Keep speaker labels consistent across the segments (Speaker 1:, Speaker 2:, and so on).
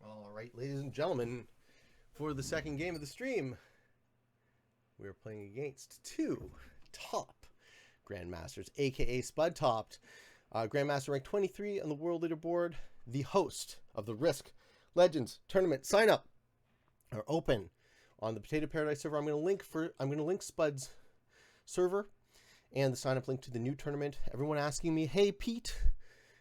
Speaker 1: All right, ladies and gentlemen, for the second game of the stream, we are playing against two top Grandmasters, aka Spud Topped. Grandmaster rank 23 on the world leaderboard. The host of the Risk Legends tournament. Sign up are open on the Potato Paradise server. I'm going to link Spud's server and the sign up link to the new tournament. Everyone asking me, "Hey Pete,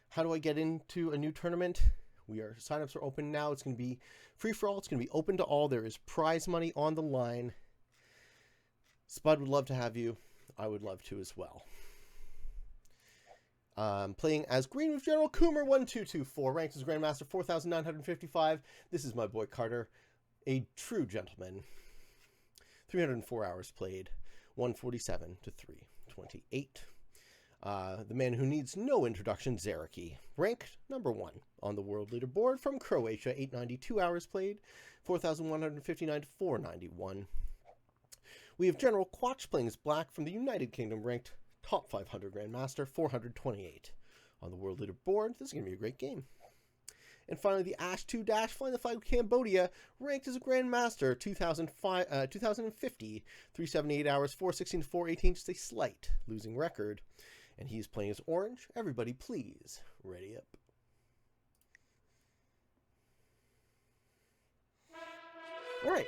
Speaker 1: how do I get into a new tournament?" Signups are open now. It's going to be free for all. It's going to be open to all. There is prize money on the line. Spud would love to have you. I would love to as well. Playing as Green with General Coomer 1224, ranked as Grandmaster 4,955. This is my boy Carter, a true gentleman. 304 hours played, 147 to 328. The man who needs no introduction, Zareki, ranked number 1 on the world leaderboard from Croatia, 892 hours played, 4,159 to 491. We have General Quatch playing as Black from the United Kingdom, ranked top 500 Grandmaster, 428 on the world leaderboard. This is going to be a great game. And finally, the Ash 2 Dash flying the flag of Cambodia, ranked as a Grandmaster, 2050, 378 hours, 416 to 418, just a slight losing record. And he's playing as Orange. Everybody, please, ready up. All right.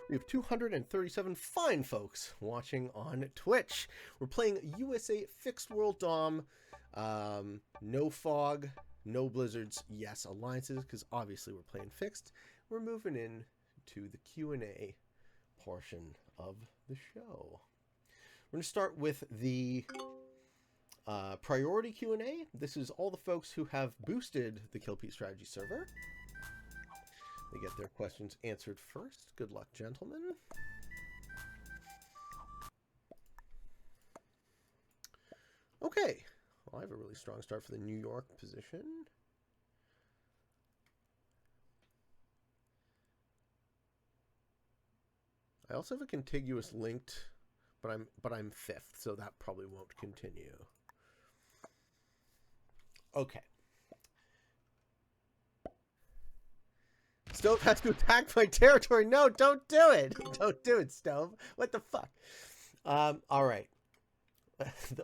Speaker 1: We have 237 fine folks watching on Twitch. We're playing USA Fixed World Dom. No fog, no blizzards. Yes, alliances, because obviously we're playing fixed. We're moving in to the Q&A portion of the show. We're going to start with the priority Q&A. This is all the folks who have boosted the Kill Pete Strategy server. They get their questions answered first. Good luck, gentlemen. Okay. Well, I have a really strong start for the New York position. I also have a contiguous linked, but I'm fifth, so that probably won't continue. Okay. Stove has to attack my territory. No, don't do it. Don't do it, Stove. What the fuck? All right.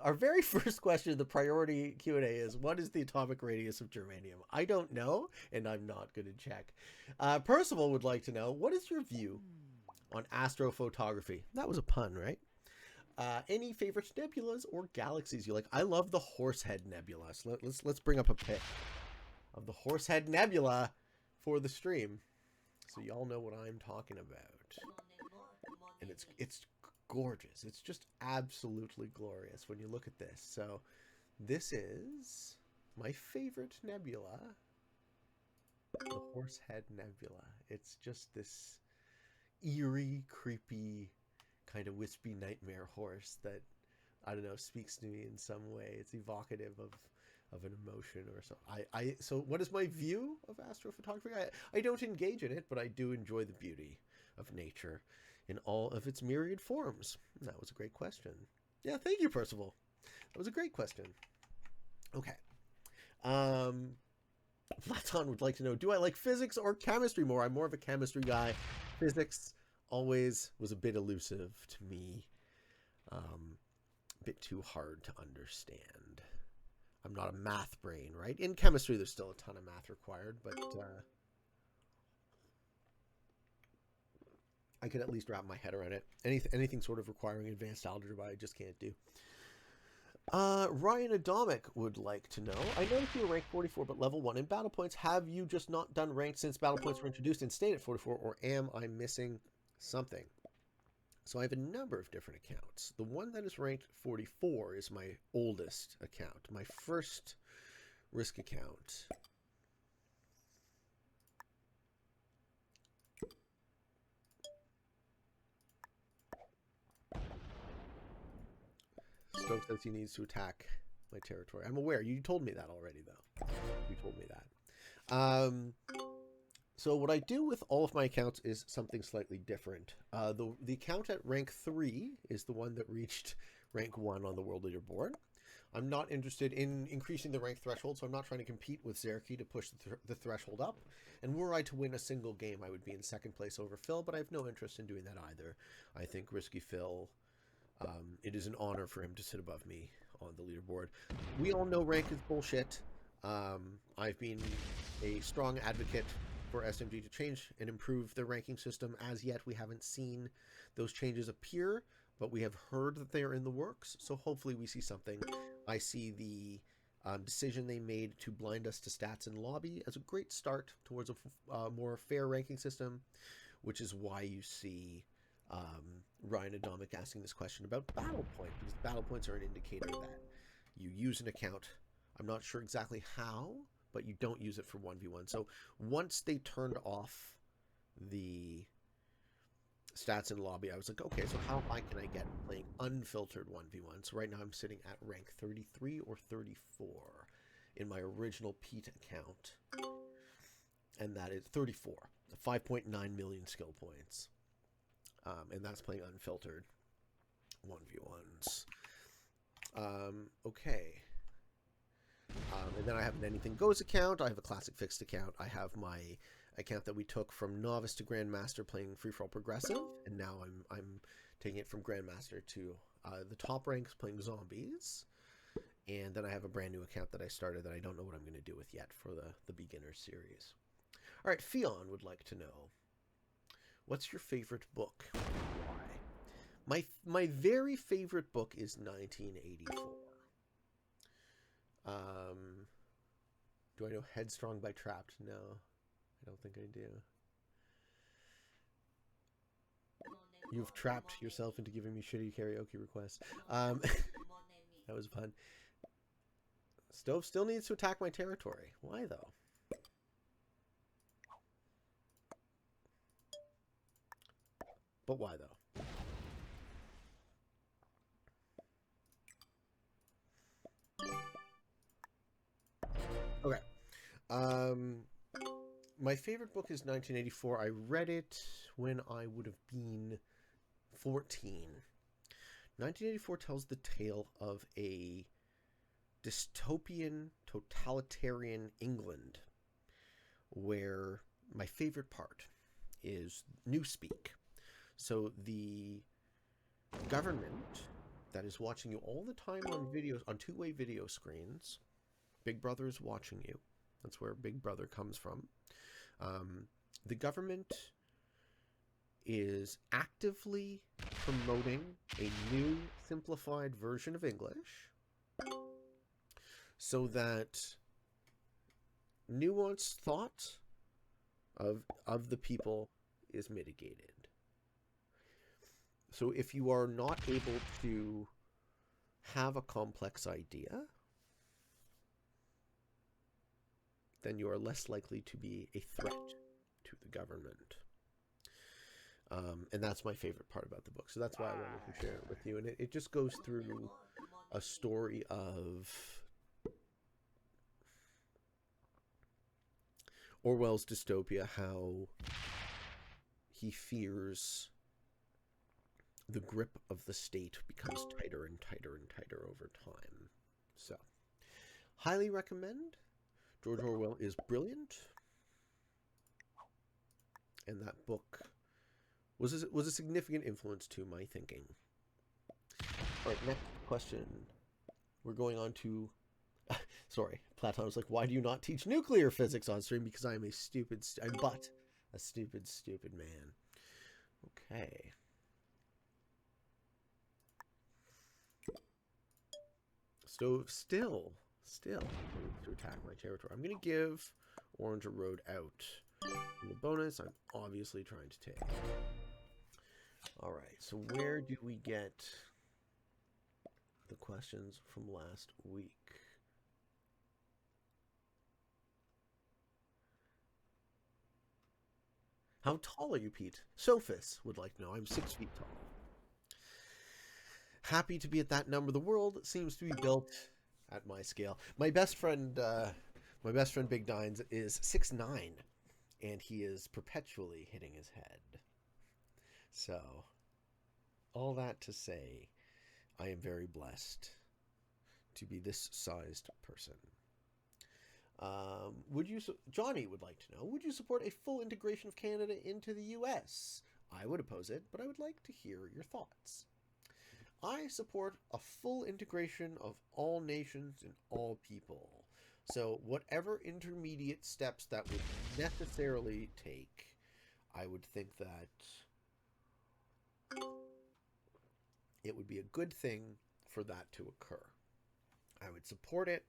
Speaker 1: Our very first question of the priority Q&A is, what is the atomic radius of germanium? I don't know, and I'm not going to check. Percival would like to know, what is your view on astrophotography? That was a pun, right? Any favorite nebulas or galaxies you like? I love the Horsehead Nebula. So let's bring up a pic of the Horsehead Nebula for the stream, so y'all know what I'm talking about. And it's gorgeous. It's just absolutely glorious when you look at this. So this is my favorite nebula, the Horsehead Nebula. It's just this eerie, creepy, kind of wispy nightmare horse that, I don't know, speaks to me in some way. It's evocative of an emotion or something. So what is my view of astrophotography? I don't engage in it, but I do enjoy the beauty of nature in all of its myriad forms. And that was a great question. Yeah, thank you, Percival. That was a great question. Okay. Platon would like to know, do I like physics or chemistry more? I'm more of a chemistry guy. Physics always was a bit elusive to me. A bit too hard to understand. I'm not a math brain, right? In chemistry, there's still a ton of math required, but I could at least wrap my head around it. Anything sort of requiring advanced algebra, I just can't do. Ryan Adomic would like to know, I noticed you were ranked 44, but level 1 in battle points. Have you just not done ranked since battle points were introduced and stayed at 44, or am I missing something? So I have a number of different accounts. The one that is ranked 44 is my oldest account, my first Risk account. Stoke says he needs to attack my territory. I'm aware. You told me that already, though. You told me that. So what I do with all of my accounts is something slightly different. The account at rank 3 is the one that reached rank 1 on the world leaderboard. I'm not interested in increasing the rank threshold, so I'm not trying to compete with Zerky to push the threshold up. And were I to win a single game, I would be in second place over Phil, but I have no interest in doing that either. I think Risky Phil, it is an honor for him to sit above me on the leaderboard. We all know rank is bullshit. I've been a strong advocate for SMG to change and improve their ranking system. As yet, we haven't seen those changes appear, but we have heard that they are in the works, so hopefully we see something. I see the decision they made to blind us to stats in lobby as a great start towards a more fair ranking system, which is why you see Ryan Adomic asking this question about battle point, because battle points are an indicator that you use an account. I'm not sure exactly how, but you don't use it for 1v1. So once they turned off the stats in lobby, I was like, okay, so how high can I get playing unfiltered 1v1? So right now I'm sitting at rank 33 or 34 in my original Pete account. And that is 34, 5.9 million skill points. And that's playing unfiltered 1v1s. Okay. And then I have an Anything Goes account. I have a Classic Fixed account. I have my account that we took from Novice to Grandmaster playing Free For All Progressive. And now I'm taking it from Grandmaster to the top ranks playing Zombies. And then I have a brand new account that I started that I don't know what I'm going to do with yet for the beginner series. All right, Fion would like to know, what's your favorite book? Why? My very favorite book is 1984. Do I know Headstrong by Trapped? No, I don't think I do. You've trapped yourself into giving me shitty karaoke requests. That was fun. Stove still needs to attack my territory. Why, though? But why, though? Okay. My favorite book is 1984. I read it when I would have been 14. 1984 tells the tale of a dystopian, totalitarian England, where my favorite part is Newspeak. So the government that is watching you all the time on videos, on two-way video screens, Big Brother is watching you. That's where Big Brother comes from. The government is actively promoting a new simplified version of English so that nuanced thought of the people is mitigated. So if you are not able to have a complex idea, then you are less likely to be a threat to the government. And that's my favorite part about the book. So that's why I wanted to share it with you. And it just goes through a story of Orwell's dystopia, how he fears the grip of the state becomes tighter and tighter and tighter over time. So, highly recommend. George Orwell is brilliant. And that book was a significant influence to my thinking. All right, next question. We're going on to... Sorry, Platon was like, why do you not teach nuclear physics on stream? Because I am a stupid... I'm but a stupid, stupid man. Okay. Stove still to attack my territory. I'm going to give Orange a road out. And the bonus, I'm obviously trying to take. All right, so where do we get the questions from last week? How tall are you, Pete? Sophis would like to know. I'm 6 feet tall. Happy to be at that number. The world seems to be built at my scale. My best friend Big Dines is 6'9", and he is perpetually hitting his head. So, all that to say, I am very blessed to be this sized person. Johnny would like to know, would you support a full integration of Canada into the US? I would oppose it, but I would like to hear your thoughts. I support a full integration of all nations and all people. So whatever intermediate steps that would necessarily take, I would think that it would be a good thing for that to occur. I would support it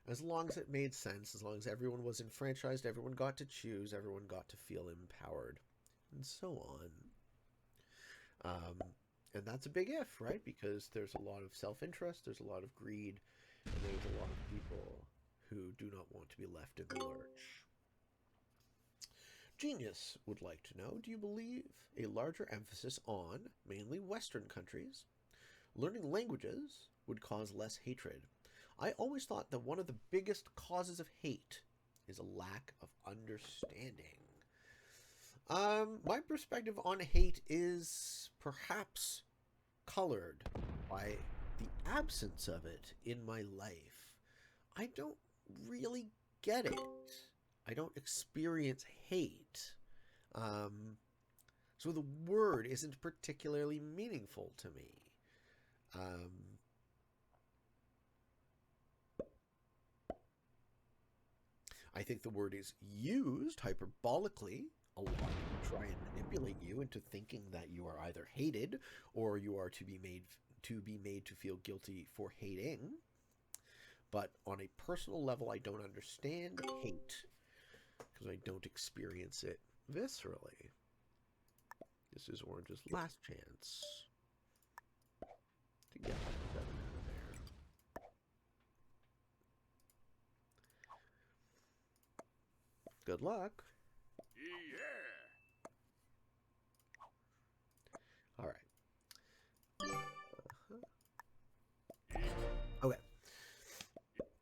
Speaker 1: as long as it made sense, as long as everyone was enfranchised, everyone got to choose, everyone got to feel empowered, and so on. And that's a big if, right? Because there's a lot of self-interest, there's a lot of greed, and there's a lot of people who do not want to be left in the lurch. Genius would like to know, do you believe a larger emphasis on, mainly Western countries, learning languages would cause less hatred? I always thought that one of the biggest causes of hate is a lack of understanding. My perspective on hate is perhaps colored by the absence of it in my life. I don't really get it. I don't experience hate. So the word isn't particularly meaningful to me. I think the word is used hyperbolically a lot to try and manipulate you into thinking that you are either hated or you are to be made to feel guilty for hating. But on a personal level, I don't understand hate because I don't experience it viscerally. This is Orange's last chance to get that 7 out of there. Good luck. Yeah. All right. Okay.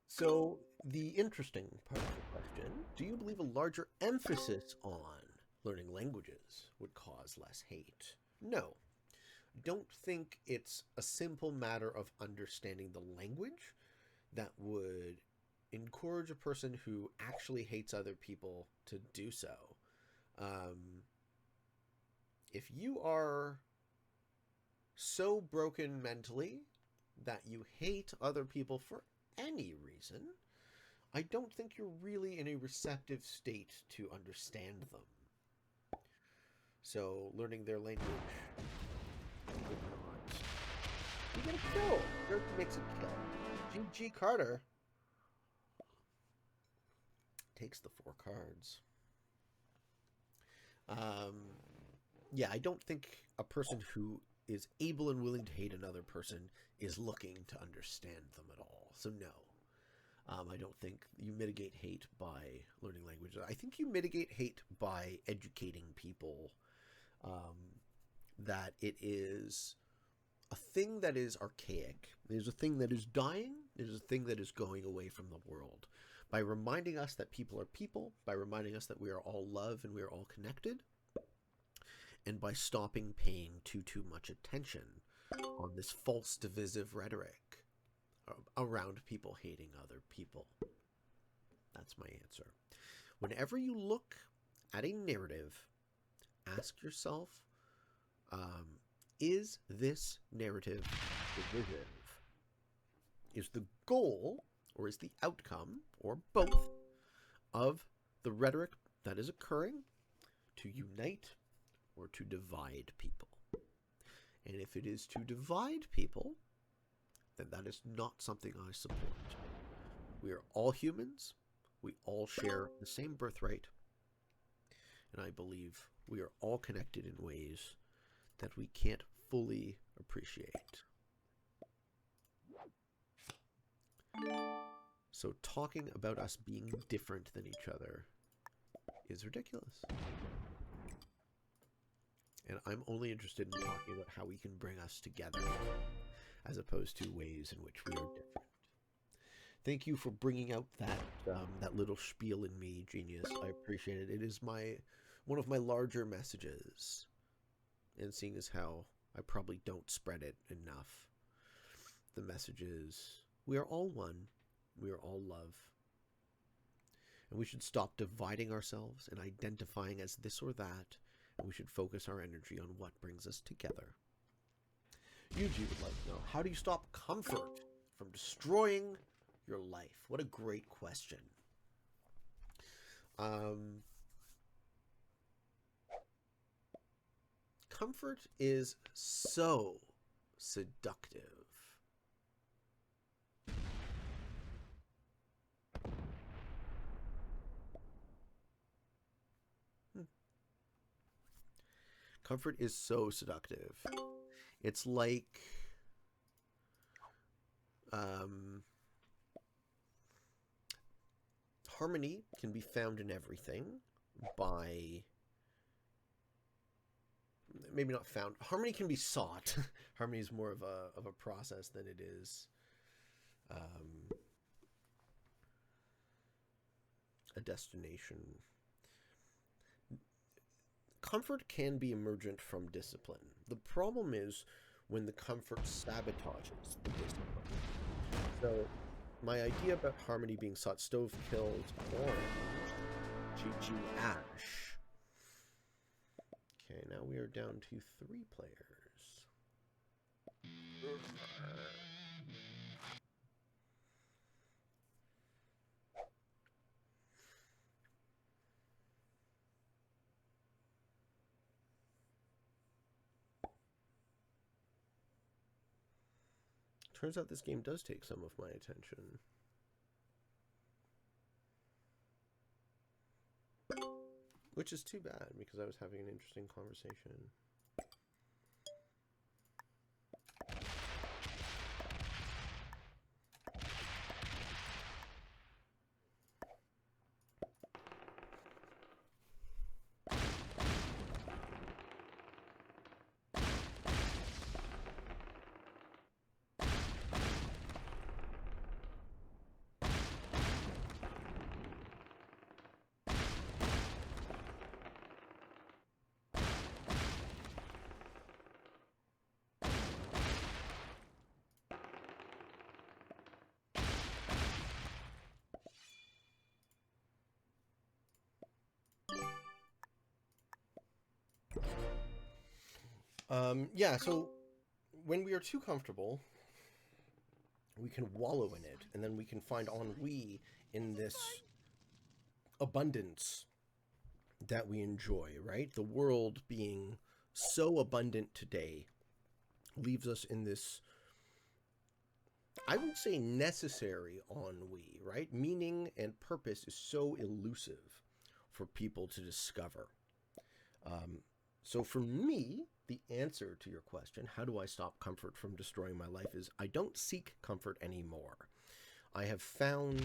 Speaker 1: So the interesting part of the question, do you believe a larger emphasis on learning languages would cause less hate? No. Don't think it's a simple matter of understanding the language that would encourage a person who actually hates other people to do so. If you are so broken mentally that you hate other people for any reason, I don't think you're really in a receptive state to understand them. So learning their language would not. You get a kill. Dirk makes a kill. GG Carter takes the 4 cards. Yeah, I don't think a person who is able and willing to hate another person is looking to understand them at all. So no. I don't think you mitigate hate by learning languages. I think you mitigate hate by educating people that it is a thing that is archaic. There's a thing that is dying. There's a thing that is going away from the world. By reminding us that people are people, by reminding us that we are all love and we are all connected, and by stopping paying too much attention on this false divisive rhetoric around people hating other people. That's my answer. Whenever you look at a narrative, ask yourself, is this narrative divisive? Is the goal, or is the outcome, or both, of the rhetoric that is occurring to unite or to divide people? And if it is to divide people, then that is not something I support. We are all humans. We all share the same birthright. And I believe we are all connected in ways that we can't fully appreciate. So talking about us being different than each other is ridiculous. And I'm only interested in talking about how we can bring us together, as opposed to ways in which we are different. Thank you for bringing out that little spiel in me, Genius. I appreciate it. It is one of my larger messages. And seeing as how I probably don't spread it enough, the message is We are all one. We are all love. And we should stop dividing ourselves and identifying as this or that, and we should focus our energy on what brings us together. Yuji would like to know, how do you stop comfort from destroying your life? What a great question. Comfort is so seductive. Comfort is so seductive. It's like harmony can be found in everything by... Maybe not found. Harmony can be sought. Harmony is more of a process than it is a destination. Comfort can be emergent from discipline. The problem is when the comfort sabotages the discipline. So my idea about harmony being sought, stove killed orange, GG Ash. Okay, now we are down to 3 players. Turns out this game does take some of my attention. Which is too bad, because I was having an interesting conversation. Yeah, so when we are too comfortable, we can wallow in it, and then we can find ennui in this abundance that we enjoy, right? The world being so abundant today leaves us in this, I would say, necessary ennui, right? Meaning and purpose is so elusive for people to discover. So for me, the answer to your question, how do I stop comfort from destroying my life, is I don't seek comfort anymore. I have found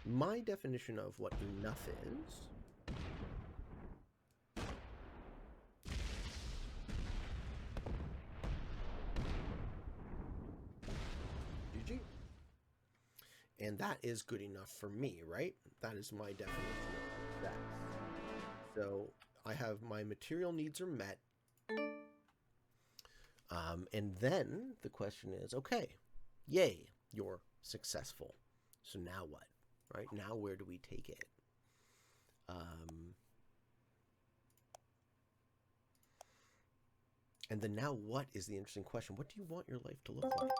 Speaker 1: my definition of what enough is. GG. And that is good enough for me, right? That is my definition of that. So I have my material needs are met. And then the question is, okay, yay, you're successful. So now what, right? Now where do we take it? And then now what is the interesting question? What do you want your life to look like?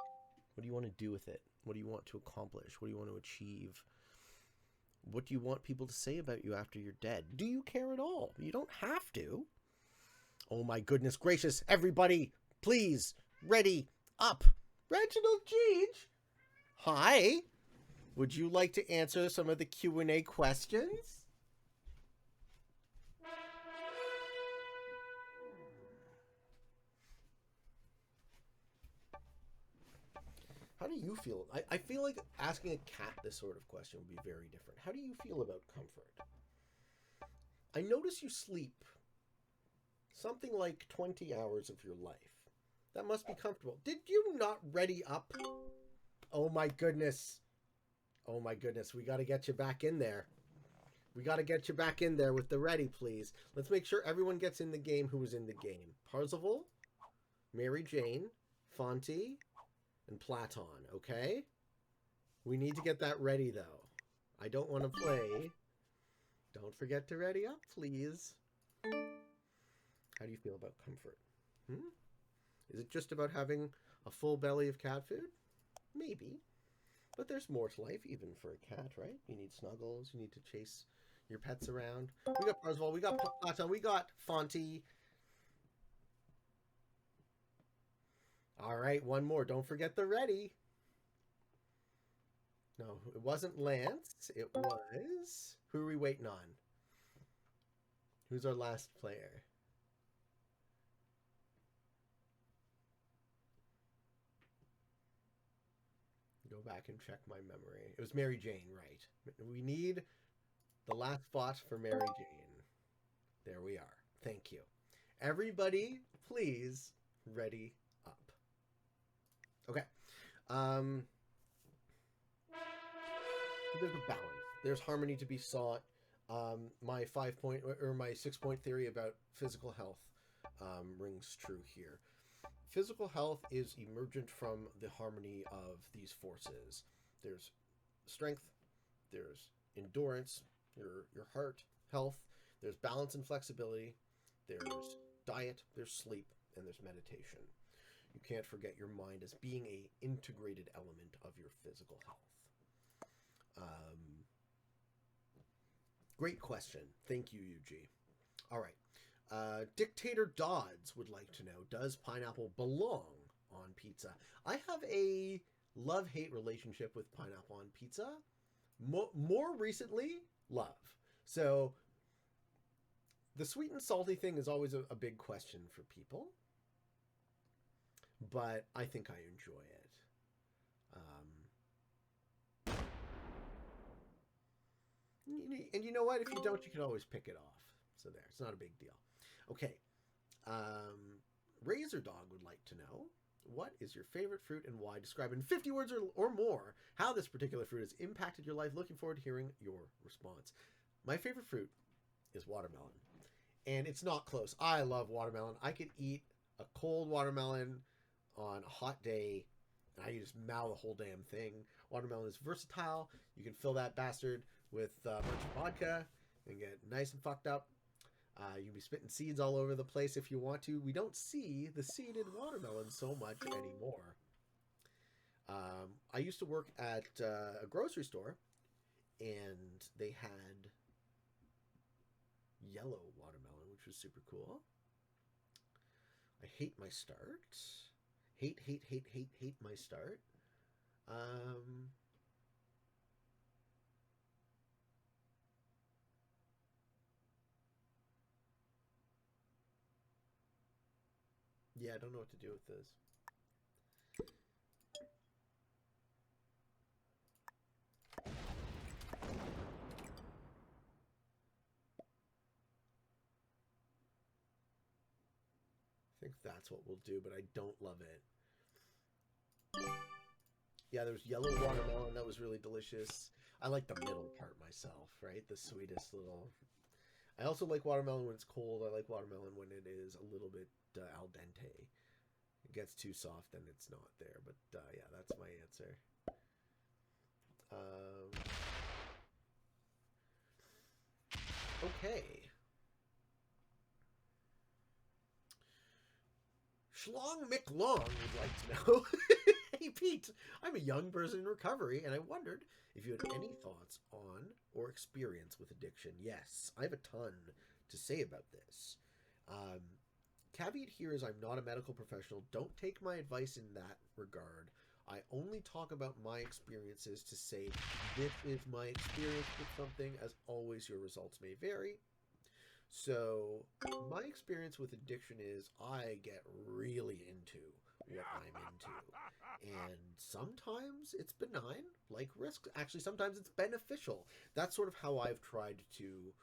Speaker 1: What do you want to do with it? What do you want to accomplish? What do you want to achieve? What do you want people to say about you after you're dead? Do you care at all? You don't have to. Oh my goodness gracious, everybody, please, ready, up. Reginald Gage, hi. Would you like to answer some of the Q&A questions? How do you feel? I feel like asking a cat this sort of question would be very different. How do you feel about comfort? I notice you sleep something like 20 hours of your life. That must be comfortable. Did you not ready up? Oh my goodness. Oh my goodness. We got to get you back in there. We got to get you back in there with the ready, please. Let's make sure everyone gets in the game who was in the game. Parzival, Mary Jane, Fonty, and Platon, okay? We need to get that ready, though. I don't want to play. Don't forget to ready up, please. How do you feel about comfort? Hmm? Is it just about having a full belly of cat food? Maybe. But there's more to life, even for a cat, right? You need snuggles. You need to chase your pets around. We got Parzival. We got Platon. We got Fonty. All right, one more. Don't forget the ready. No, it wasn't Lance. It was... Who are we waiting on? Who's our last player? Go back and check my memory. It was Mary Jane, right? We need the last spot for Mary Jane. There we are. Thank you. Everybody, please ready up. Okay. There's a balance. There's harmony to be sought. My 6-point theory about physical health rings true here. Physical health is emergent from the harmony of these forces. There's strength, there's endurance, your heart health, there's balance and flexibility, there's diet, there's sleep, and there's meditation. You can't forget your mind as being an integrated element of your physical health. Great question. Thank you, UG. All right. Dictator Dodds would like to know, does pineapple belong on pizza? I have a love-hate relationship with pineapple on pizza. More recently, love. So the sweet and salty thing is always a big question for people. But I think I enjoy it. And you know what? If you don't, you can always pick it off. So there. It's not a big deal. Okay. Razor Dog would like to know, what is your favorite fruit and why? Describe in 50 words or more how this particular fruit has impacted your life. Looking forward to hearing your response. My favorite fruit is watermelon. And it's not close. I love watermelon. I could eat a cold watermelon on a hot day, and I can just mow the whole damn thing. Watermelon is versatile. You can fill that bastard with a bunch of vodka and get nice and fucked up. You can be spitting seeds all over the place if you want to. We don't see the seeded watermelon so much anymore. I used to work at a grocery store, and they had yellow watermelon, which was super cool. I hate my start. Hate my start. Yeah, I don't know what to do with this. I think that's what we'll do, but I don't love it. Yeah, there's yellow watermelon. That was really delicious. I like the middle part myself, right? The sweetest little... I also like watermelon when it's cold. I like watermelon when it is a little bit al dente. It gets too soft, then it's not there. But yeah, that's my answer. Okay. Schlong McLong would like to know. Hey, Pete, I'm a young person in recovery, and I wondered if you had any thoughts on or experience with addiction. Yes, I have a ton to say about this. Caveat here is I'm not a medical professional. Don't take my advice in that regard. I only talk about my experiences to say this is my experience with something. As always, your results may vary. So my experience with addiction is I get really into what I'm into. And sometimes it's benign, like risk. Actually, sometimes it's beneficial. That's sort of how I've tried to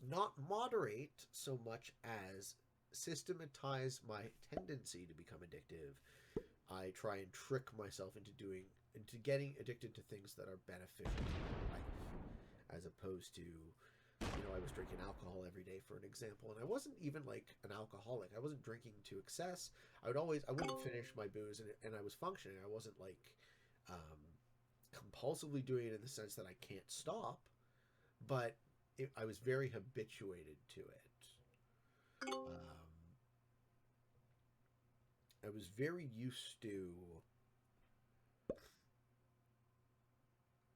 Speaker 1: not moderate so much as systematize my tendency to become addictive. I try and trick myself into getting addicted to things that are beneficial to my life, as opposed to I was drinking alcohol every day, for an example, and I wasn't even like an alcoholic. I wasn't drinking to excess. I wouldn't finish my booze, and I was functioning. I wasn't like compulsively doing it in the sense that I can't stop, but I was very habituated to it. I was very used to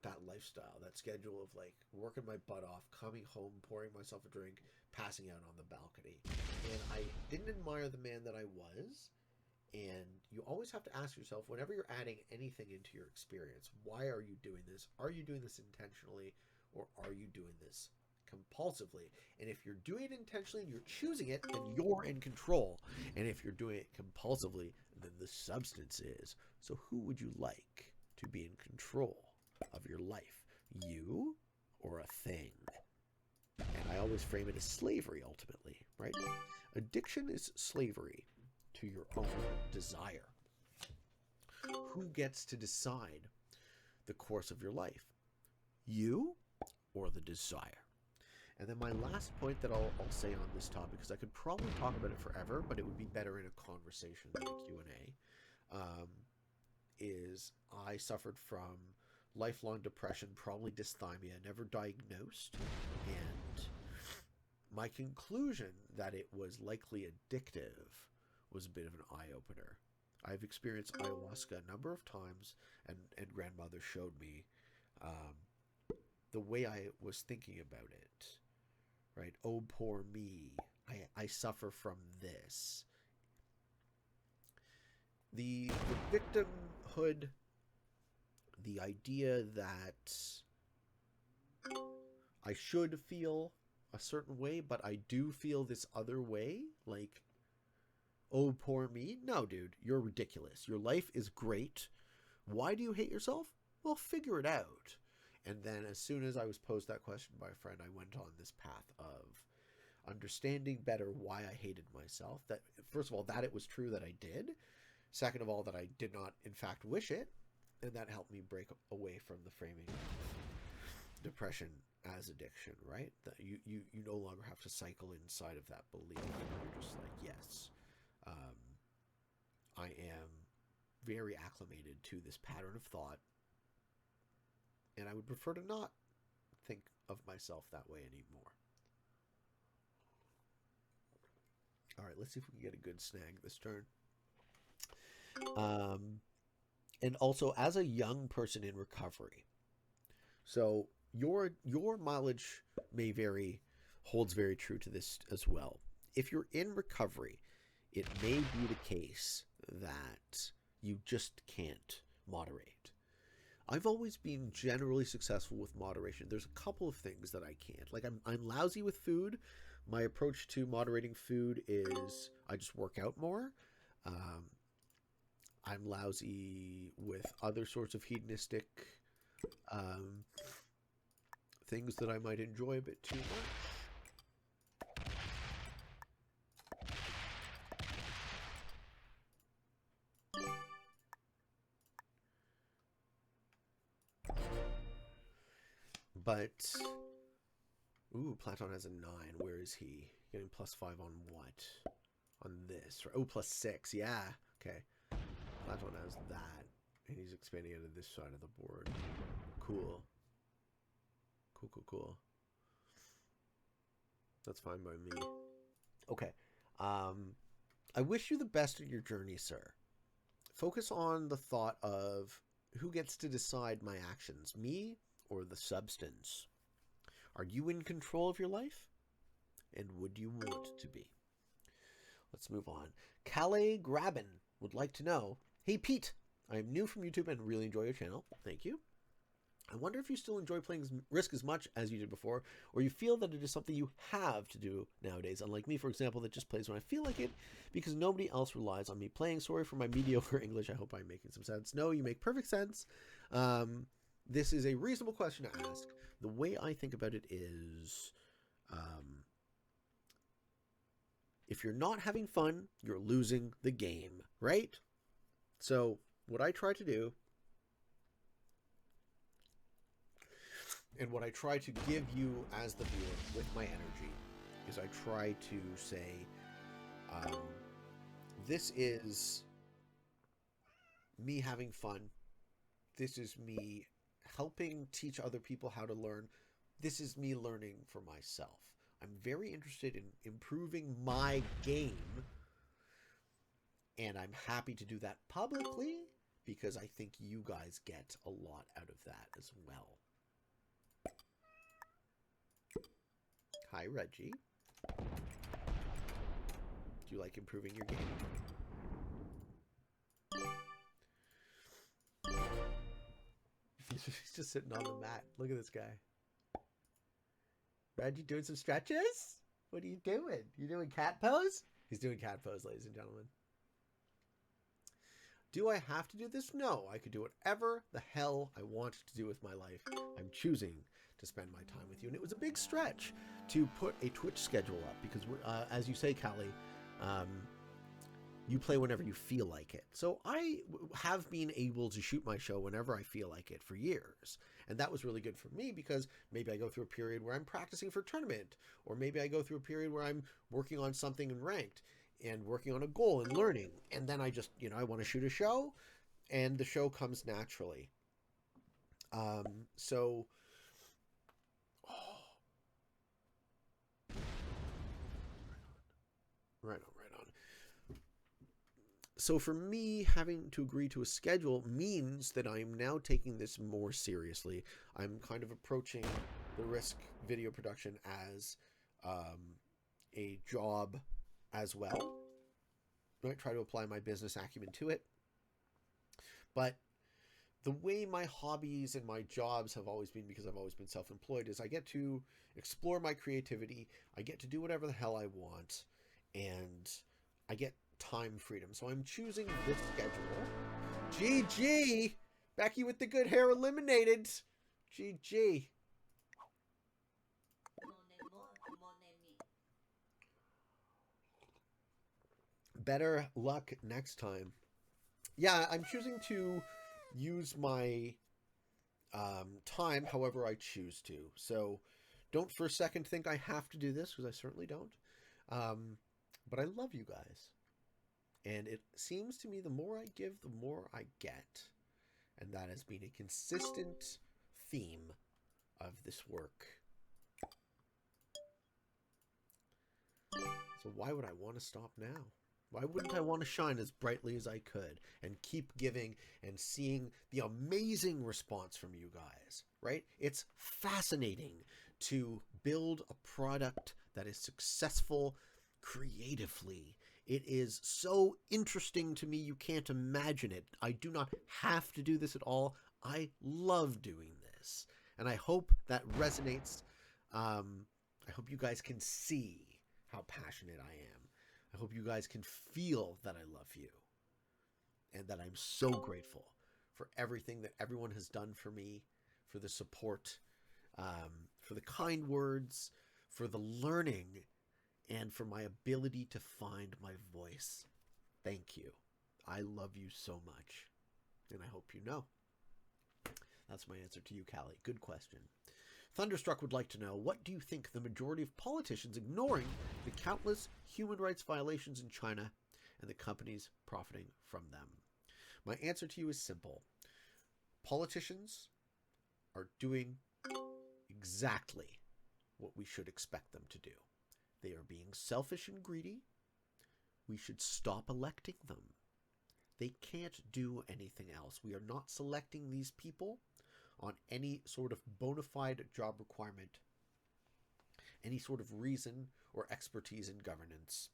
Speaker 1: that lifestyle, that schedule of like working my butt off, coming home, pouring myself a drink, passing out on the balcony. And I didn't admire the man that I was. And you always have to ask yourself, whenever you're adding anything into your experience, why are you doing this? Are you doing this intentionally, or are you doing this compulsively? And if you're doing it intentionally and you're choosing it, then you're in control. And if you're doing it compulsively, then the substance is. So who would you like to be in control of your life? You or a thing? And I always frame it as slavery, ultimately, right? Addiction is slavery to your own desire. Who gets to decide the course of your life? You or the desire? And then my last point that I'll say on this topic, because I could probably talk about it forever, but it would be better in a conversation than a Q&A, is I suffered from lifelong depression, probably dysthymia, never diagnosed, and my conclusion that it was likely addictive was a bit of an eye-opener. I've experienced ayahuasca a number of times, and grandmother showed me the way I was thinking about it, right? Oh, poor me. I suffer from this. The victimhood, the idea that I should feel a certain way, but I do feel this other way, like, oh, poor me. No, dude, you're ridiculous. Your life is great. Why do you hate yourself? Well, figure it out. And then as soon as I was posed that question by a friend, I went on this path of understanding better why I hated myself. That, first of all, that it was true that I did. Second of all, that I did not, in fact, wish it. And that helped me break away from the framing of depression as addiction, right? That you no longer have to cycle inside of that belief. You're just like, yes, I am very acclimated to this pattern of thought, and I would prefer to not think of myself that way anymore. All right, let's see if we can get a good snag this turn. And also, as a young person in recovery, so your mileage may vary, holds very true to this as well. If you're in recovery, it may be the case that you just can't moderate. I've always been generally successful with moderation. There's a couple of things that I can't. Like, I'm lousy with food. My approach to moderating food is I just work out more. I'm lousy with other sorts of hedonistic things that I might enjoy a bit too much. But, ooh, Platon has a 9. Where is he? Getting +5 on what? On this. Oh, +6. Yeah. Okay. Platon has that. And he's expanding out of this side of the board. Cool. Cool. That's fine by me. Okay. I wish you the best in your journey, sir. Focus on the thought of who gets to decide my actions, me or the substance? Are you in control of your life? And would you want to be? Let's move on. Calais Graben would like to know, hey Pete, I am new from YouTube and really enjoy your channel. Thank you. I wonder if you still enjoy playing Risk as much as you did before, or you feel that it is something you have to do nowadays, unlike me, for example, that just plays when I feel like it, because nobody else relies on me playing. Sorry for my mediocre English. I hope I'm making some sense. No, you make perfect sense. This is a reasonable question to ask. The way I think about it is, if you're not having fun, you're losing the game, right? So what I try to do, And what I try to give you as the viewer with my energy is I try to say, this is me having fun. This is me helping teach other people how to learn. This is me learning for myself. I'm very interested in improving my game, and I'm happy to do that publicly because I think you guys get a lot out of that as well. Hi, Reggie. Do you like improving your game? He's just sitting on the mat. Look at this guy. Reggie doing some stretches? What are you doing? You doing cat pose? He's doing cat pose, ladies and gentlemen. Do I have to do this? No. I could do whatever the hell I want to do with my life. I'm choosing to spend my time with you. And it was a big stretch to put a Twitch schedule up because, as you say, Callie, you play whenever you feel like it. So I have been able to shoot my show whenever I feel like it for years. And that was really good for me because maybe I go through a period where I'm practicing for a tournament, or maybe I go through a period where I'm working on something in ranked and working on a goal and learning. And then I just, I want to shoot a show and the show comes naturally. So right on. So for me, having to agree to a schedule means that I'm now taking this more seriously. I'm kind of approaching the Risk video production as a job as well. I might try to apply my business acumen to it. But the way my hobbies and my jobs have always been, because I've always been self-employed, is I get to explore my creativity. I get to do whatever the hell I want. And I get time freedom. So I'm choosing this schedule. GG! Becky with the good hair eliminated. GG. Better luck next time. Yeah, I'm choosing to use my time however I choose to. So don't for a second think I have to do this, because I certainly don't. But I love you guys. And it seems to me the more I give, the more I get. And that has been a consistent theme of this work. So why would I want to stop now? Why wouldn't I want to shine as brightly as I could and keep giving and seeing the amazing response from you guys, right? It's fascinating to build a product that is successful creatively. It is so interesting to me, you can't imagine it. I do not have to do this at all. I love doing this. And I hope that resonates. I hope you guys can see how passionate I am. I hope you guys can feel that I love you and that I'm so grateful for everything that everyone has done for me, for the support, for the kind words, for the learning, and for my ability to find my voice. Thank you. I love you so much, and I hope you know. That's my answer to you, Callie. Good question. Thunderstruck would like to know, what do you think the majority of politicians ignoring the countless human rights violations in China and the companies profiting from them? My answer to you is simple. Politicians are doing exactly what we should expect them to do. They are being selfish and greedy. We should stop electing them. They can't do anything else. We are not selecting these people on any sort of bona fide job requirement, any sort of reason or expertise in governance.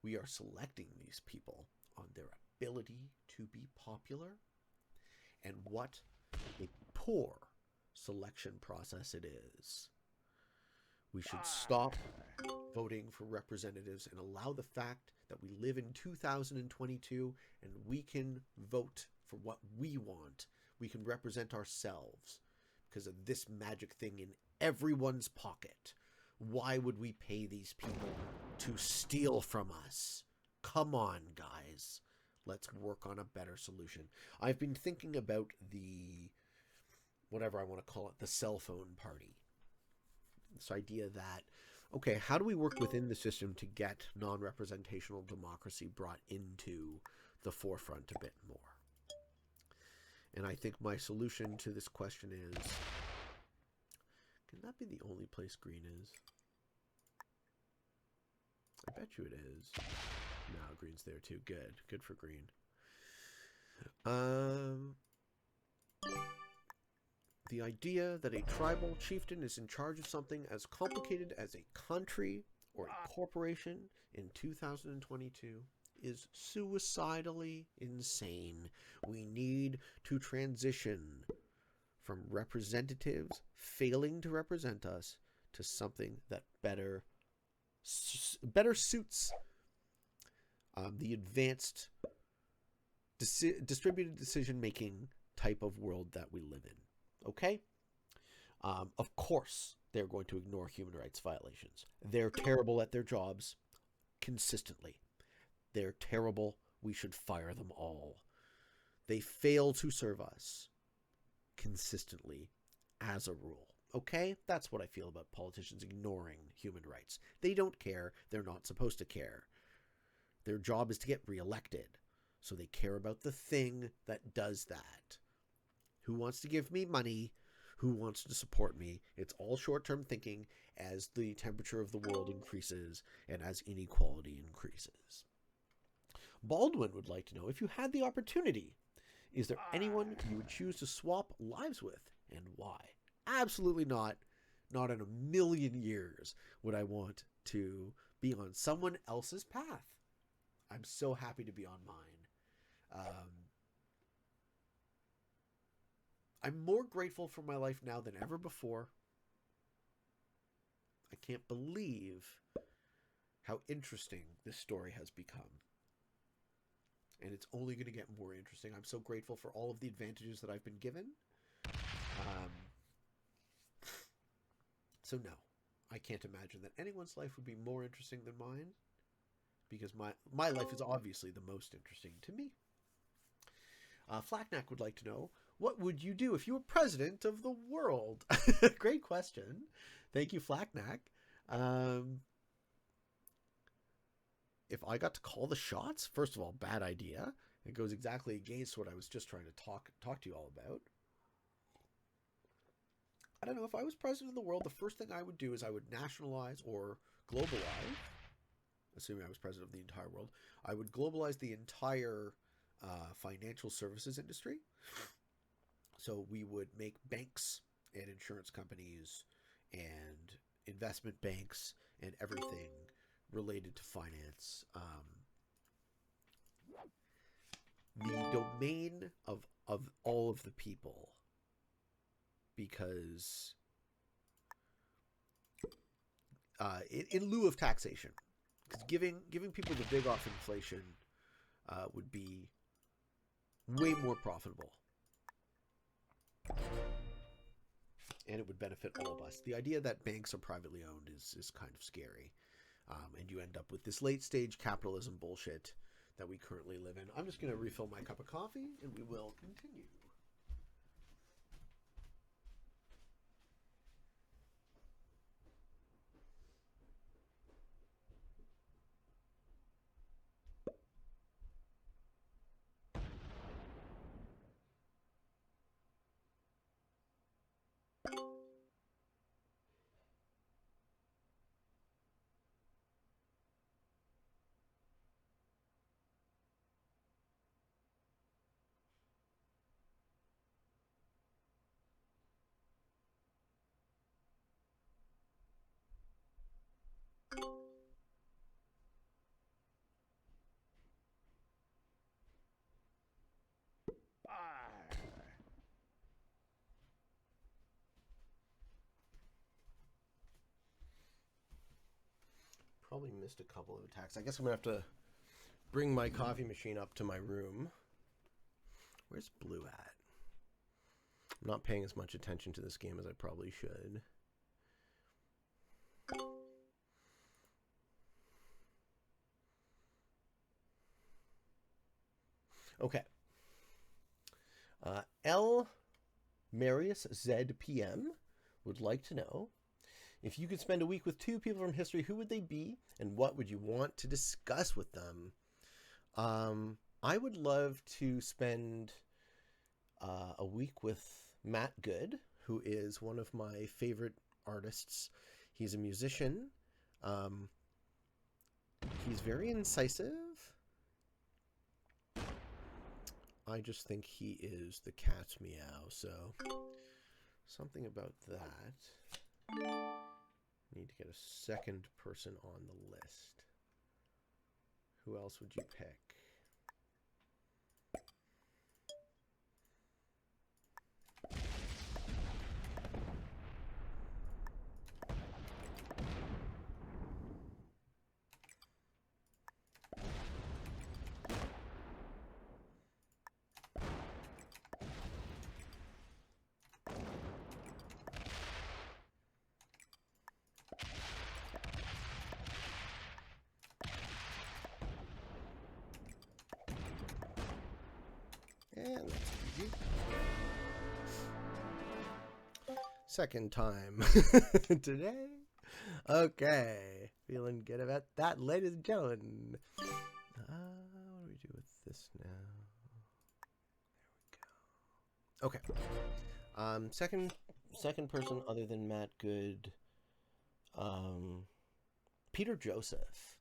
Speaker 1: We are selecting these people on their ability to be popular, and what a poor selection process it is. We should stop voting for representatives and allow the fact that we live in 2022 and we can vote for what we want. We can represent ourselves because of this magic thing in everyone's pocket. Why would we pay these people to steal from us? Come on, guys. Let's work on a better solution. I've been thinking about the whatever I want to call it, the cell phone party. This idea that, okay, how do we work within the system to get non-representational democracy brought into the forefront a bit more? And I think my solution to this question is, can that be the only place green is? I bet you it is. No, green's there too. Good. Good for green. The idea that a tribal chieftain is in charge of something as complicated as a country or a corporation in 2022 is suicidally insane. We need to transition from representatives failing to represent us to something that better suits the advanced distributed decision-making type of world that we live in. Okay? Of course, they're going to ignore human rights violations. They're terrible at their jobs consistently. They're terrible. We should fire them all. They fail to serve us consistently as a rule. Okay? That's what I feel about politicians ignoring human rights. They don't care. They're not supposed to care. Their job is to get reelected. So they care about the thing that does that. Who wants to give me money? Who wants to support me? It's all short-term thinking as the temperature of the world increases and as inequality increases. Baldwin would like to know, if you had the opportunity, is there anyone you would choose to swap lives with and why? Absolutely not. Not in a million years would I want to be on someone else's path. I'm so happy to be on mine. I'm more grateful for my life now than ever before. I can't believe how interesting this story has become. And it's only going to get more interesting. I'm so grateful for all of the advantages that I've been given. So no, I can't imagine that anyone's life would be more interesting than mine, because my life is obviously the most interesting to me. Flacknack would like to know, what would you do if you were president of the world? Great question. Thank you, Flacknack. If I got to call the shots, first of all, bad idea. It goes exactly against what I was just trying to talk to you all about. I don't know, if I was president of the world, the first thing I would do is I would nationalize or globalize, assuming I was president of the entire world, I would globalize the entire financial services industry. So we would make banks and insurance companies and investment banks and everything related to finance the domain of all of the people, because in lieu of taxation, because giving people the big off inflation would be way more profitable. And it would benefit all of us. The idea that banks are privately owned is kind of scary. And you end up with this late stage capitalism bullshit that we currently live in. I'm just going to refill my cup of coffee and we will continue. Probably missed a couple of attacks. I guess I'm going to have to bring my coffee machine up to my room. Where's Blue at? I'm not paying as much attention to this game as I probably should. Okay. L Marius ZPM would like to know, if you could spend a week with two people from history, who would they be, and what would you want to discuss with them? I would love to spend a week with Matt Good, who is one of my favorite artists. He's a musician. He's very incisive. I just think he is the cat's meow, so something about that. Need to get a second person on the list. Who else would you pick? And that's easy. Second time today. Okay. Feeling good about that, ladies and gentlemen. What do we do with this now? There we go. Okay. Second person other than Matt Good. Peter Joseph.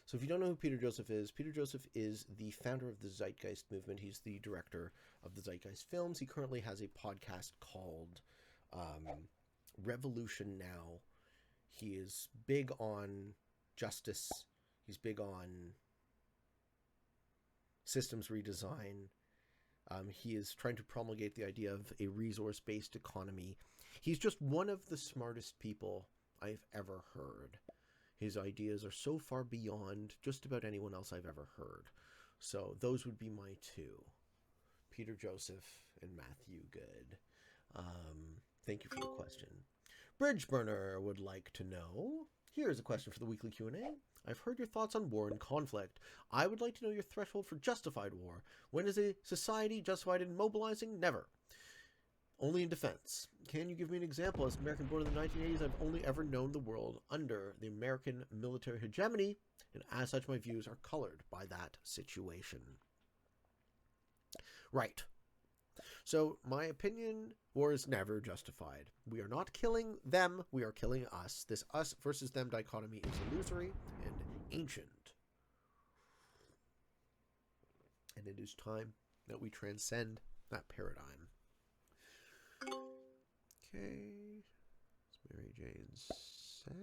Speaker 1: So if you don't know who Peter Joseph is the founder of the Zeitgeist movement. He's the director of the Zeitgeist films. He currently has a podcast called Revolution Now. He is big on justice. He's big on systems redesign. He is trying to promulgate the idea of a resource-based economy. He's just one of the smartest people I've ever heard. His ideas are so far beyond just about anyone else I've ever heard. So those would be my two. Peter Joseph and Matthew Good. Thank you for the question. Bridgeburner would like to know, here's a question for the weekly Q&A. I've heard your thoughts on war and conflict. I would like to know your threshold for justified war. When is a society justified in mobilizing? Never. Only in defense. Can you give me an example? As an American born in the 1980s, I've only ever known the world under the American military hegemony, and as such, my views are colored by that situation. Right. So, my opinion, war is never justified. We are not killing them, we are killing us. This us versus them dichotomy is illusory and ancient. And it is time that we transcend that paradigm. Okay, is Mary Jane set?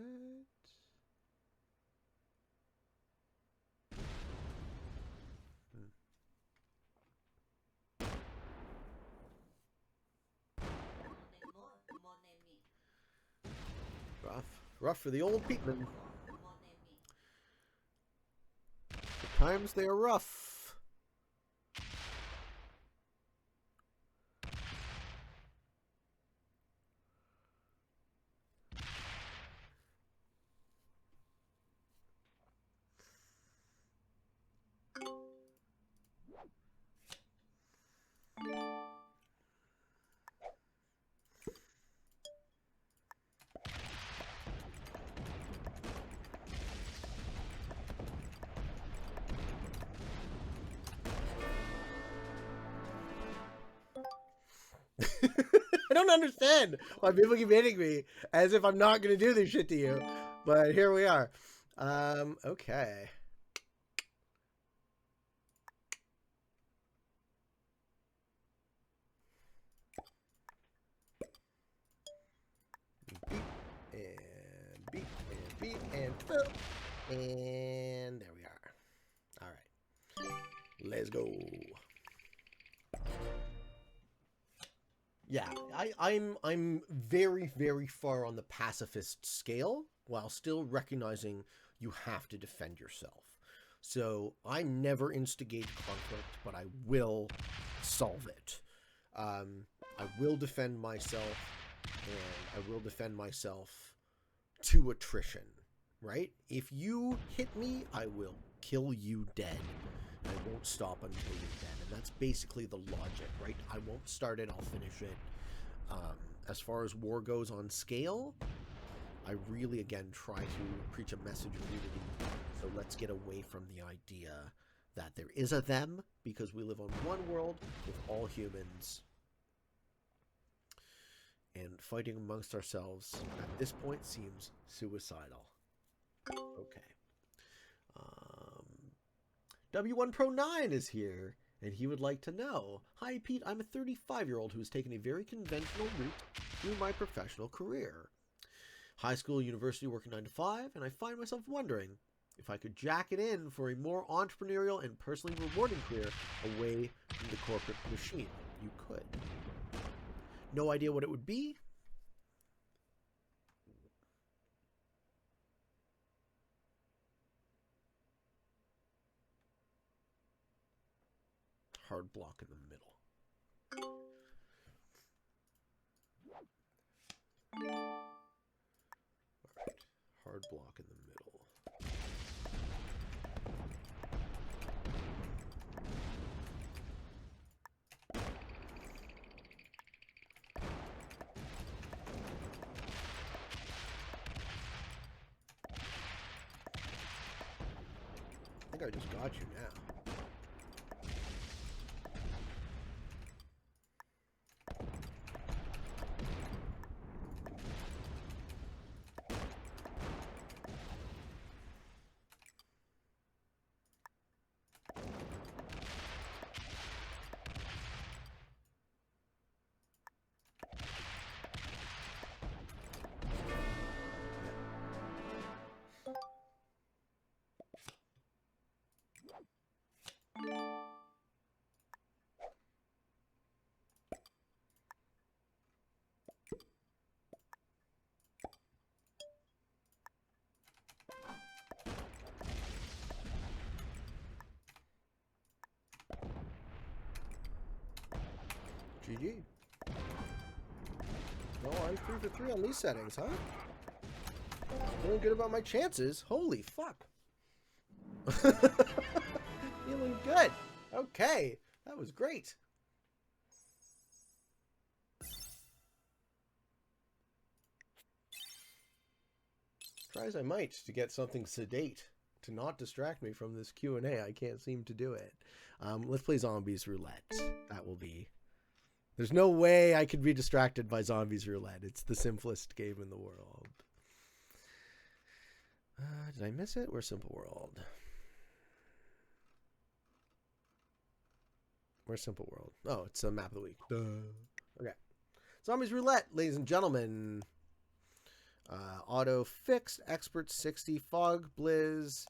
Speaker 1: Rough for the old peatman. The times they are rough. I don't understand why people keep hitting me as if I'm not going to do this shit to you. But here we are. Okay. Beat and fill. And there we are. All right. Let's go. Yeah, I'm very, very far on the pacifist scale while still recognizing you have to defend yourself. So I never instigate conflict, but I will solve it. I will defend myself, and I will defend myself to attrition, right? If you hit me, I will kill you dead. I won't stop until you're dead. And that's basically the logic, right? I won't start it, I'll finish it. As far as war goes on scale, I really, again, try to preach a message of unity. So let's get away from the idea that there is a them, because we live on one world with all humans. And fighting amongst ourselves at this point seems suicidal. Okay. W1 Pro 9 is here, and he would like to know, "Hi Pete, I'm a 35-year-old who has taken a very conventional route through my professional career. High school, university, working 9 to 5, and I find myself wondering if I could jack it in for a more entrepreneurial and personally rewarding career away from the corporate machine." You could. No idea what it would be. Hard block in the middle. Alright, hard block in the middle. I think I just got you now. GG. No, I'm 3 for 3 on these settings, huh? Feeling good about my chances. Holy fuck. Feeling good. Okay. That was great. Try as I might to get something sedate to not distract me from this Q&A. I can't seem to do it. Let's play Zombies Roulette. That will be... There's no way I could be distracted by Zombies Roulette. It's the simplest game in the world. Did I miss it? Where's Simple World? Where's Simple World? Oh, it's a map of the week. Duh. Okay. Zombies Roulette, ladies and gentlemen. Auto Fixed, Expert 60, Fog, Blizz,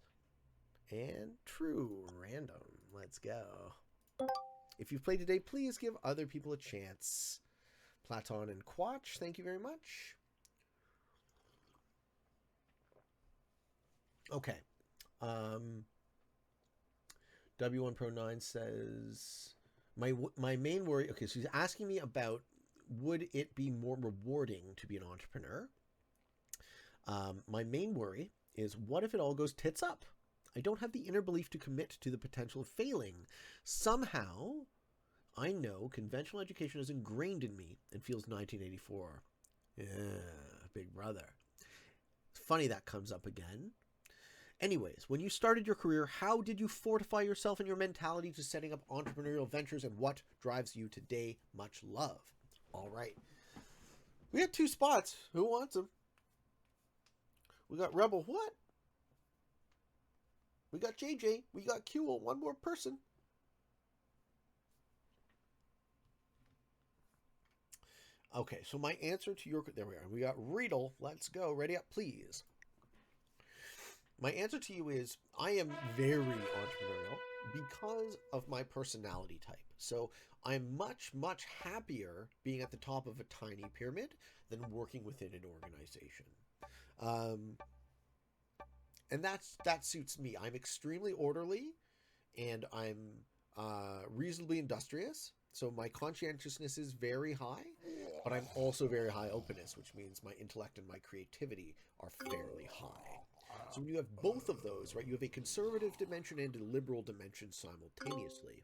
Speaker 1: and True Random. Let's go. If you've played today, please give other people a chance. Platon and Quatch, thank you very much. Okay. W1 Pro 9 says, my main worry... Okay, so he's asking me about, would it be more rewarding to be an entrepreneur? My main worry is, what if it all goes tits up? I don't have the inner belief to commit to the potential of failing. Somehow, I know conventional education is ingrained in me and feels 1984. Yeah, big brother. It's funny that comes up again. Anyways, when you started your career, how did you fortify yourself and your mentality to setting up entrepreneurial ventures, and what drives you today? Much love. All right. We got 2 spots. Who wants them? We got Rebel. What? We got JJ. We got Qel. One more person. Okay, so my answer to your... There we are. We got Riedel. Let's go. Ready up, please. My answer to you is, I am very entrepreneurial because of my personality type. So I'm much, much happier being at the top of a tiny pyramid than working within an organization. And that suits me. I'm extremely orderly, and I'm reasonably industrious. So my conscientiousness is very high, but I'm also very high openness, which means my intellect and my creativity are fairly high. So when you have both of those, right, you have a conservative dimension and a liberal dimension simultaneously.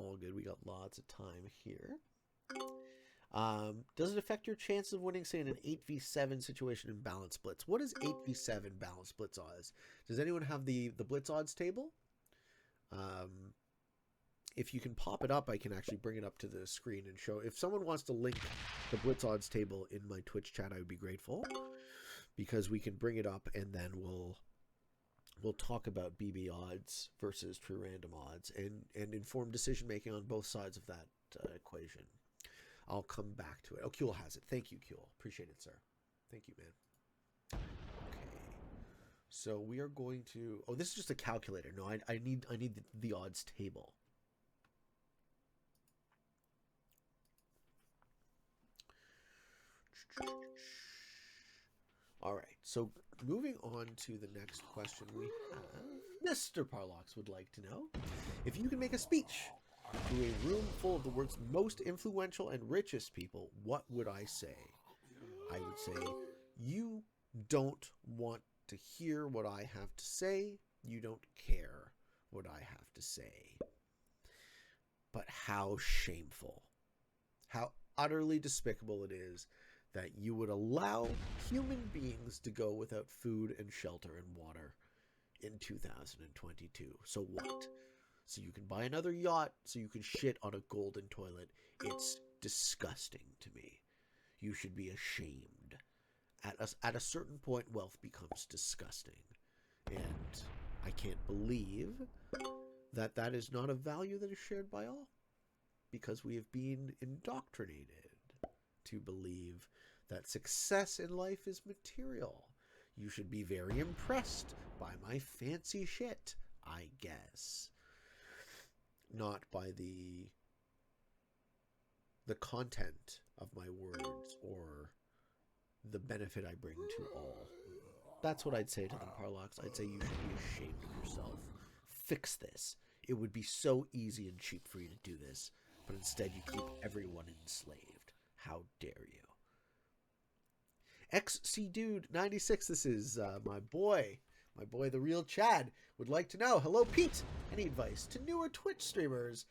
Speaker 1: all good. We got lots of time here. Does it affect your chances of winning, say, in an 8v7 situation in balance splits? What is 8v7 balance splits odds? Does anyone have the blitz odds table? If you can pop it up, I can actually bring it up to the screen and show. If someone wants to link the blitz odds table in my Twitch chat, I would be grateful, because we can bring it up and then we'll talk about BB odds versus true random odds and informed decision making on both sides of that equation. I'll come back to it. Oh, Kuel has it. Thank you, Kuel. Appreciate it, sir. Thank you, man. Okay. So we are going to... Oh, this is just a calculator. No, I need the odds table. All right. So moving on to the next question we have. Mr. Parlox would like to know, if you can make a speech to a room full of the world's most influential and richest people, what would I say? I would say, you don't want to hear what I have to say. You don't care what I have to say. But how shameful, how utterly despicable it is that you would allow human beings to go without food and shelter and water in 2022. So what? So you can buy another yacht, so you can shit on a golden toilet. It's disgusting to me. You should be ashamed. At a certain point, wealth becomes disgusting. And I can't believe that that is not a value that is shared by all. Because we have been indoctrinated to believe that success in life is material. You should be very impressed by my fancy shit, I guess. Not by the content of my words or the benefit I bring to all. That's what I'd say to them, Parlox. I'd say you should be ashamed of yourself. Fix this. It would be so easy and cheap for you to do this, but instead you keep everyone enslaved. How dare you? XC Dude 96, this is my boy, the real Chad, would like to know, hello Pete, any advice to newer Twitch streamers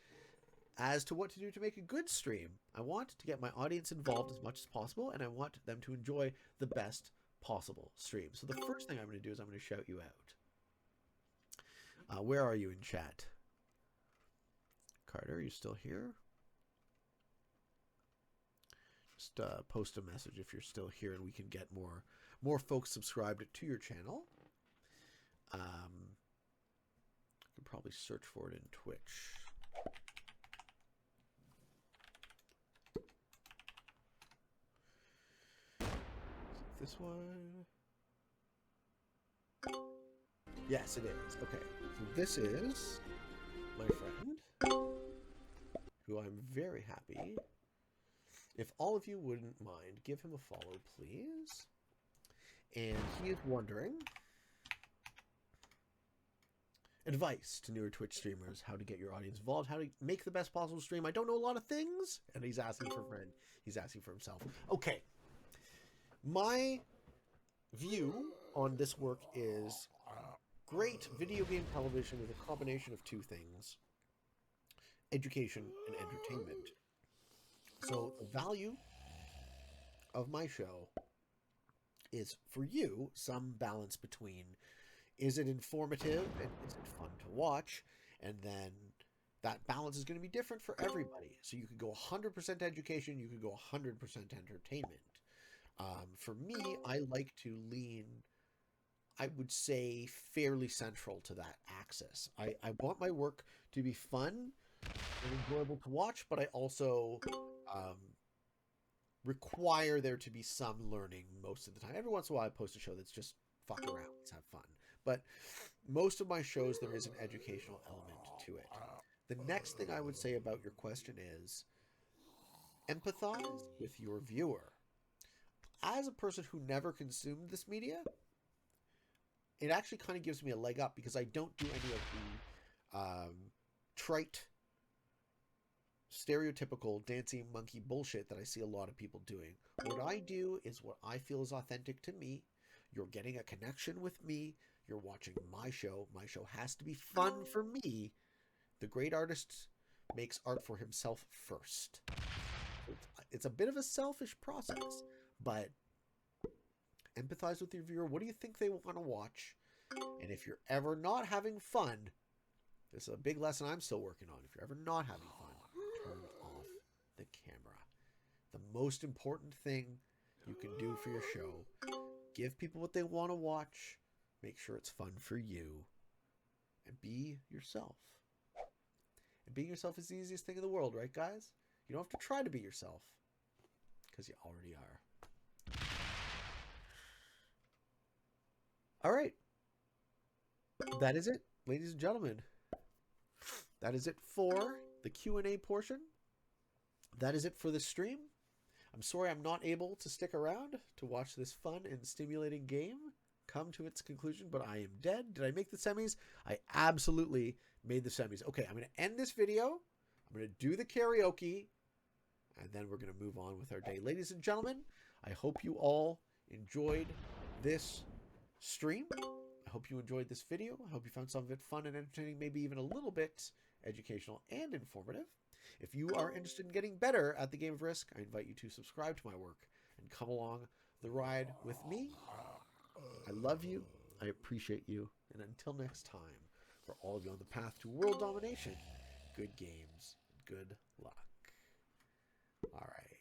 Speaker 1: as to what to do to make a good stream? I want to get my audience involved as much as possible, and I want them to enjoy the best possible stream. So the first thing I'm going to do is I'm going to shout you out. Where are you in chat? Carter, are you still here? Just post a message if you're still here, and we can get more folks subscribed to your channel. I could probably search for it in Twitch. This one. Yes, it is. Okay, so this is my friend, who I'm very happy. If all of you wouldn't mind, give him a follow, please. And he is wondering, advice to newer Twitch streamers, how to get your audience involved, how to make the best possible stream. I don't know a lot of things, and he's asking for a friend. He's asking for himself. Okay. My view on this work is great video game television with a combination of two things: education and entertainment. So the value of my show is, for you, some balance between, is it informative and is it fun to watch? And then that balance is going to be different for everybody. So you could go 100% education, you could go 100% entertainment. For me, I like to lean, I would say, fairly central to that axis. I want my work to be fun and enjoyable to watch, but I also require there to be some learning most of the time. Every once in a while I post a show that's just fuck around, let's have fun. But most of my shows, there is an educational element to it. The next thing I would say about your question is empathize with your viewer. As a person who never consumed this media, it actually kind of gives me a leg up because I don't do any of the trite, stereotypical dancing monkey bullshit that I see a lot of people doing. What I do is what I feel is authentic to me. You're getting a connection with me. You're watching my show. My show has to be fun for me. The great artists makes art for himself first. It's a bit of a selfish process, but empathize with your viewer. What do you think they want to watch? And if you're ever not having fun, this is a big lesson I'm still working on. If you're ever not having fun, turn off the camera. The most important thing you can do for your show, give people what they want to watch, make sure it's fun for you, and be yourself. And being yourself is the easiest thing in the world, right, guys? You don't have to try to be yourself, because you already are. All right. That is it, ladies and gentlemen. That is it for the Q&A portion. That is it for the stream. I'm sorry I'm not able to stick around to watch this fun and stimulating game come to its conclusion, but I am dead. Did I make the semis? I absolutely made the semis. Okay, I'm going to end this video. I'm going to do the karaoke, and then we're going to move on with our day. Ladies and gentlemen, I hope you all enjoyed this stream. I hope you enjoyed this video. I hope you found some of it fun and entertaining, maybe even a little bit educational and informative. If you are interested in getting better at the game of Risk, I invite you to subscribe to my work and come along the ride with me. I love you. I appreciate you. And until next time, for all of you on the path to world domination, good games, good luck. All right.